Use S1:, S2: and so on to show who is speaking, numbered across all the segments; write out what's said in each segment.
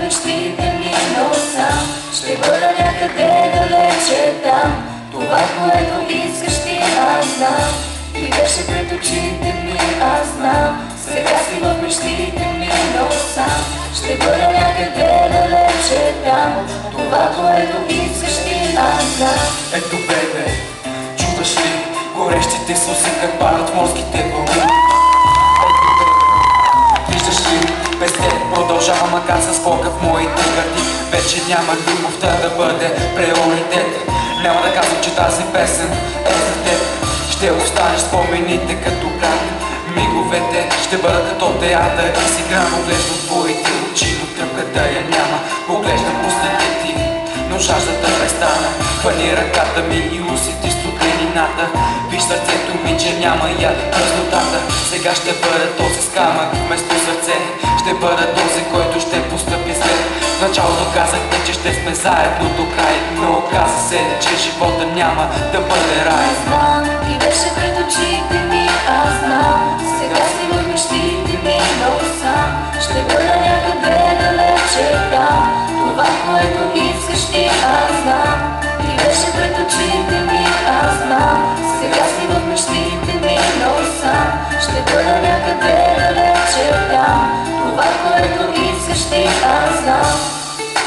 S1: мечтите ми, но сам ще бъда някъде далече там. Това, което искаш ти, аз знам. Ти беше пред очите ми, аз знам. Сега си в мечтите ми, но сам ще бъда някъде далече там. Това, което искаш ти, аз знам.
S2: Ето бебе, чуваш ли горещите сълзи как падат в морските вълни? Виждаш ли, без теб продължава, макар със скока в моите гърди. Вече няма любовта да бъде приоритет. Няма да казвам, че тази песен е за теб. Ще останеш спомените като грани. Миговете ще бъдат като театър и си игра. Поглеждам твоите очи, но тръпката я няма. Поглеждам устните ти, но жаждата престана. Хвани ръката ми и усети студенината. Виж сърцето ми, че няма яд празнотата. Сега ще бъда този с камък вместо сърце. Ще бъда този, който ще постъпи след. В началото казахте, че ще сме заедно до край, но оказа се, че живота няма да бъде рай.
S1: Аз знам, ти беше пред очите ми, аз знам. Сега си в мечтите ми, но сам ще бъда някъде далече там. Това, което искаш ти, аз знам. Ти беше пред очите ми, аз знам. Сега си в мечтите ми, но сам ще бъда някъде далече там. Това, което искаш ти, аз знам.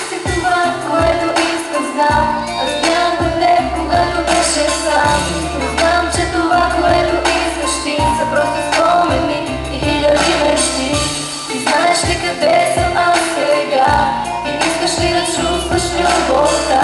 S1: Си това, което искам, знам. Аз нямам теб, когато беше сам. Но знам, че това, което искаш ти, са просто спомени и хиляди мечти. И знаеш ли къде съм аз сега? И искаш ли да чувстваш любовта?